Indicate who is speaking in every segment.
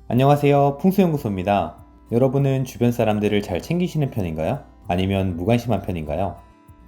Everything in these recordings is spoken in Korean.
Speaker 1: 안녕하세요. 풍수연구소입니다. 여러분은 주변 사람들을 잘 챙기시는 편인가요? 아니면 무관심한 편인가요?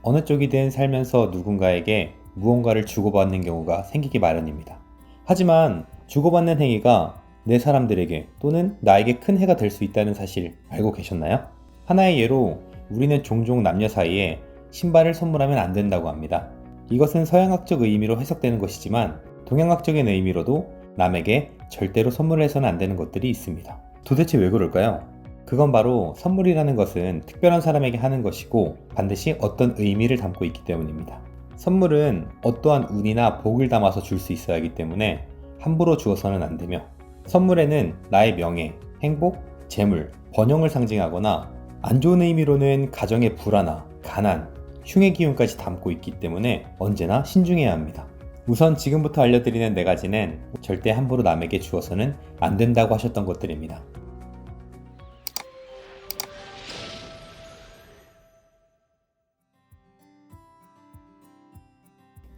Speaker 1: 어느 쪽이든 살면서 누군가에게 무언가를 주고받는 경우가 생기기 마련입니다. 하지만 주고받는 행위가 내 사람들에게 또는 나에게 큰 해가 될 수 있다는 사실 알고 계셨나요? 하나의 예로 우리는 종종 남녀 사이에 신발을 선물하면 안 된다고 합니다. 이것은 서양학적 의미로 해석되는 것이지만 동양학적인 의미로도 남에게 절대로 선물을 해서는 안 되는 것들이 있습니다. 도대체 왜 그럴까요? 그건 바로 선물이라는 것은 특별한 사람에게 하는 것이고 반드시 어떤 의미를 담고 있기 때문입니다. 선물은 어떠한 운이나 복을 담아서 줄 수 있어야 하기 때문에 함부로 주어서는 안 되며, 선물에는 나의 명예, 행복, 재물, 번영을 상징하거나 안 좋은 의미로는 가정의 불화나 가난, 흉의 기운까지 담고 있기 때문에 언제나 신중해야 합니다. 우선 지금부터 알려드리는 4가지는 절대 함부로 남에게 주어서는 안 된다고 하셨던 것들입니다.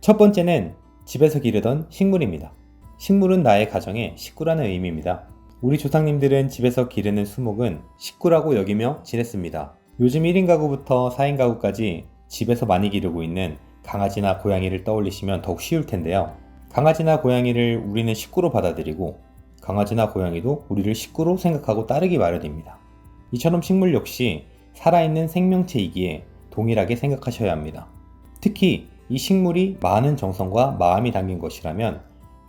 Speaker 1: 첫 번째는 집에서 기르던 식물입니다. 식물은 나의 가정의 식구라는 의미입니다. 우리 조상님들은 집에서 기르는 수목은 식구라고 여기며 지냈습니다. 요즘 1인 가구부터 4인 가구까지 집에서 많이 기르고 있는 강아지나 고양이를 떠올리시면 더욱 쉬울 텐데요. 강아지나 고양이를 우리는 식구로 받아들이고 강아지나 고양이도 우리를 식구로 생각하고 따르기 마련입니다. 이처럼 식물 역시 살아있는 생명체이기에 동일하게 생각하셔야 합니다. 특히 이 식물이 많은 정성과 마음이 담긴 것이라면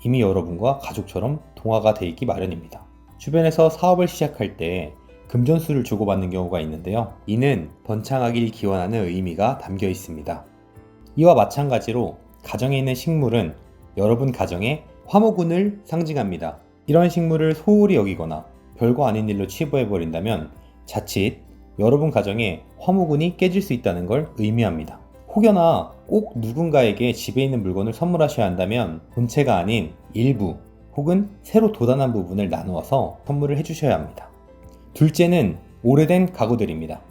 Speaker 1: 이미 여러분과 가족처럼 동화가 돼 있기 마련입니다. 주변에서 사업을 시작할 때 금전수를 주고받는 경우가 있는데요. 이는 번창하길 기원하는 의미가 담겨 있습니다. 이와 마찬가지로 가정에 있는 식물은 여러분 가정의 화목운을 상징합니다. 이런 식물을 소홀히 여기거나 별거 아닌 일로 치부해버린다면 자칫 여러분 가정의 화목운이 깨질 수 있다는 걸 의미합니다. 혹여나 꼭 누군가에게 집에 있는 물건을 선물하셔야 한다면 본체가 아닌 일부 혹은 새로 돋아난 부분을 나누어서 선물을 해주셔야 합니다. 둘째는 오래된 가구들입니다.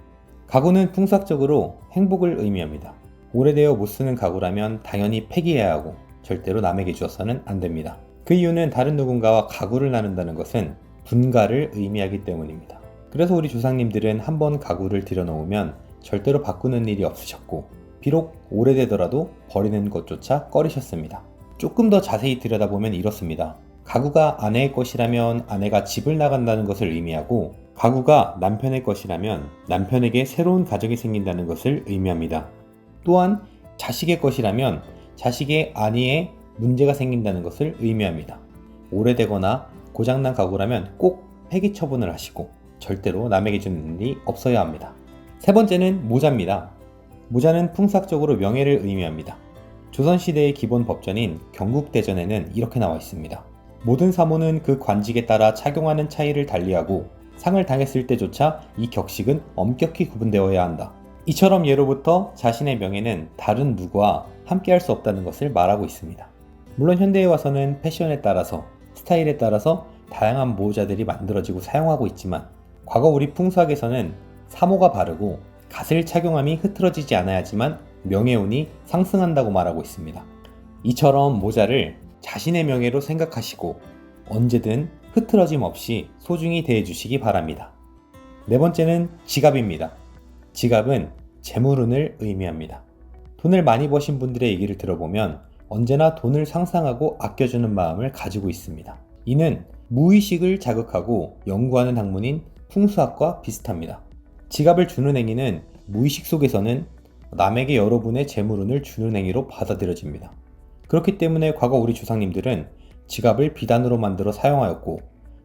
Speaker 1: 가구는 풍수학적으로 행복을 의미합니다. 오래되어 못 쓰는 가구라면 당연히 폐기해야 하고 절대로 남에게 주어서는 안 됩니다. 그 이유는 다른 누군가와 가구를 나눈다는 것은 분가를 의미하기 때문입니다. 그래서 우리 조상님들은 한번 가구를 들여놓으면 절대로 바꾸는 일이 없으셨고, 비록 오래되더라도 버리는 것조차 꺼리셨습니다. 조금 더 자세히 들여다보면 이렇습니다. 가구가 아내의 것이라면 아내가 집을 나간다는 것을 의미하고, 가구가 남편의 것이라면 남편에게 새로운 가정이 생긴다는 것을 의미합니다. 또한 자식의 것이라면 자식의 안위에 문제가 생긴다는 것을 의미합니다. 오래되거나 고장난 가구라면 꼭 폐기 처분을 하시고 절대로 남에게 주는 일이 없어야 합니다. 세 번째는 모자입니다. 모자는 풍수학적으로 명예를 의미합니다. 조선시대의 기본 법전인 경국대전에는 이렇게 나와 있습니다. 모든 사모는 그 관직에 따라 착용하는 차이를 달리하고 상을 당했을 때조차 이 격식은 엄격히 구분되어야 한다. 이처럼 예로부터 자신의 명예는 다른 누구와 함께할 수 없다는 것을 말하고 있습니다. 물론 현대에 와서는 패션에 따라서, 스타일에 따라서 다양한 모자들이 만들어지고 사용하고 있지만 과거 우리 풍수학에서는 사모가 바르고 갓을 착용함이 흐트러지지 않아야지만 명예운이 상승한다고 말하고 있습니다. 이처럼 모자를 자신의 명예로 생각하시고 언제든 흐트러짐 없이 소중히 대해주시기 바랍니다. 네 번째는 지갑입니다. 지갑은 재물운을 의미합니다. 돈을 많이 버신 분들의 얘기를 들어보면 언제나 돈을 상상하고 아껴주는 마음을 가지고 있습니다. 이는 무의식을 자극하고 연구하는 학문인 풍수학과 비슷합니다. 지갑을 주는 행위는 무의식 속에서는 남에게 여러분의 재물운을 주는 행위로 받아들여집니다. 그렇기 때문에 과거 우리 조상님들은 지갑을 비단으로 만들어 사용하였고,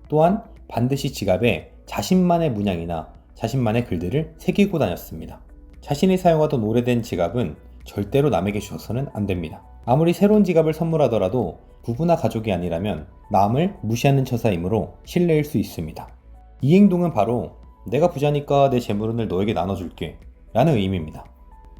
Speaker 1: 또한 반드시 지갑에 자신만의 문양이나 자신만의 글들을 새기고 다녔습니다. 자신이 사용하던 오래된 지갑은 절대로 남에게 주어서는 안 됩니다. 아무리 새로운 지갑을 선물하더라도 부부나 가족이 아니라면 남을 무시하는 처사이므로 실례일 수 있습니다. 이 행동은 바로 내가 부자니까 내 재물운을 너에게 나눠줄게 라는 의미입니다.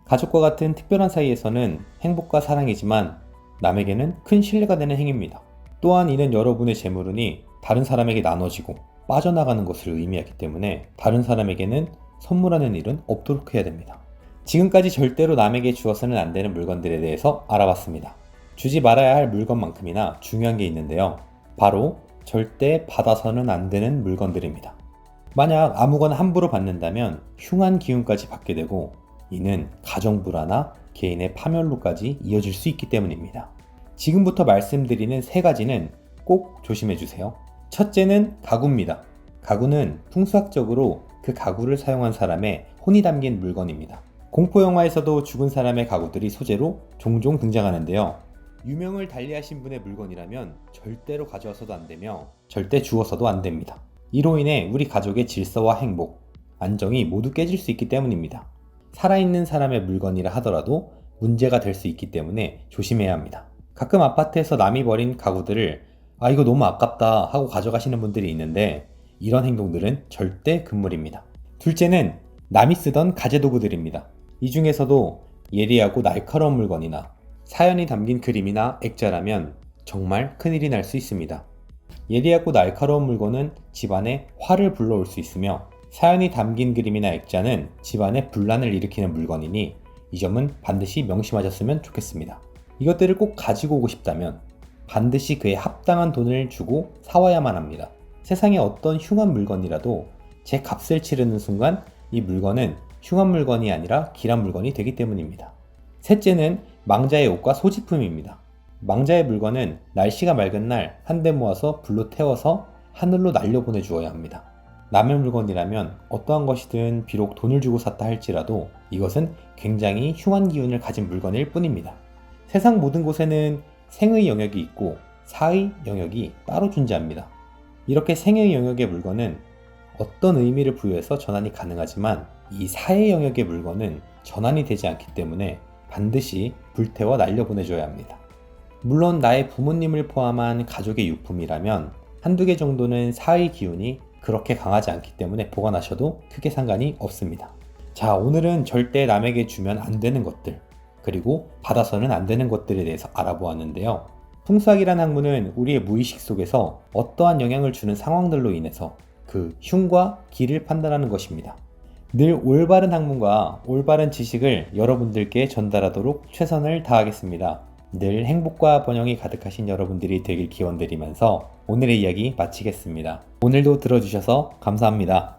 Speaker 1: 가족과 같은 특별한 사이에서는 행복과 사랑이지만 남에게는 큰 신뢰가 되는 행위입니다. 또한 이는 여러분의 재물운이 다른 사람에게 나눠지고 빠져나가는 것을 의미하기 때문에 다른 사람에게는 선물하는 일은 없도록 해야 됩니다. 지금까지 절대로 남에게 주어서는 안 되는 물건들에 대해서 알아봤습니다. 주지 말아야 할 물건만큼이나 중요한 게 있는데요. 바로 절대 받아서는 안 되는 물건들입니다. 만약 아무거나 함부로 받는다면 흉한 기운까지 받게 되고 이는 가정 불화나 개인의 파멸로까지 이어질 수 있기 때문입니다. 지금부터 말씀드리는 세 가지는 꼭 조심해 주세요. 첫째는 가구입니다. 가구는 풍수학적으로 그 가구를 사용한 사람의 혼이 담긴 물건입니다. 공포영화에서도 죽은 사람의 가구들이 소재로 종종 등장하는데요. 유명을 달리하신 분의 물건이라면 절대로 가져와서도 안 되며 절대 주워서도 안 됩니다. 이로 인해 우리 가족의 질서와 행복, 안정이 모두 깨질 수 있기 때문입니다. 살아있는 사람의 물건이라 하더라도 문제가 될 수 있기 때문에 조심해야 합니다. 가끔 아파트에서 남이 버린 가구들을 이거 너무 아깝다 하고 가져가시는 분들이 있는데 이런 행동들은 절대 금물입니다. 둘째는 남이 쓰던 가재도구들입니다. 이 중에서도 예리하고 날카로운 물건이나 사연이 담긴 그림이나 액자라면 정말 큰일이 날 수 있습니다. 예리하고 날카로운 물건은 집안에 화를 불러올 수 있으며 사연이 담긴 그림이나 액자는 집안에 분란을 일으키는 물건이니 이 점은 반드시 명심하셨으면 좋겠습니다. 이것들을 꼭 가지고 오고 싶다면 반드시 그에 합당한 돈을 주고 사와야만 합니다. 세상에 어떤 흉한 물건이라도 제 값을 치르는 순간 이 물건은 흉한 물건이 아니라 귀한 물건이 되기 때문입니다. 셋째는 망자의 옷과 소지품입니다. 망자의 물건은 날씨가 맑은 날 한 대 모아서 불로 태워서 하늘로 날려보내 주어야 합니다. 남의 물건이라면 어떠한 것이든 비록 돈을 주고 샀다 할지라도 이것은 굉장히 흉한 기운을 가진 물건일 뿐입니다. 세상 모든 곳에는 생의 영역이 있고 사의 영역이 따로 존재합니다. 이렇게 생의 영역의 물건은 어떤 의미를 부여해서 전환이 가능하지만 이 사의 영역의 물건은 전환이 되지 않기 때문에 반드시 불태워 날려보내줘야 합니다. 물론 나의 부모님을 포함한 가족의 유품이라면 한두 개 정도는 사의 기운이 그렇게 강하지 않기 때문에 보관하셔도 크게 상관이 없습니다. 자, 오늘은 절대 남에게 주면 안 되는 것들, 그리고 받아서는 안 되는 것들에 대해서 알아보았는데요. 풍수학이라는 학문은 우리의 무의식 속에서 어떠한 영향을 주는 상황들로 인해서 그 흉과 기를 판단하는 것입니다. 늘 올바른 학문과 올바른 지식을 여러분들께 전달하도록 최선을 다하겠습니다. 늘 행복과 번영이 가득하신 여러분들이 되길 기원드리면서 오늘의 이야기 마치겠습니다. 오늘도 들어주셔서 감사합니다.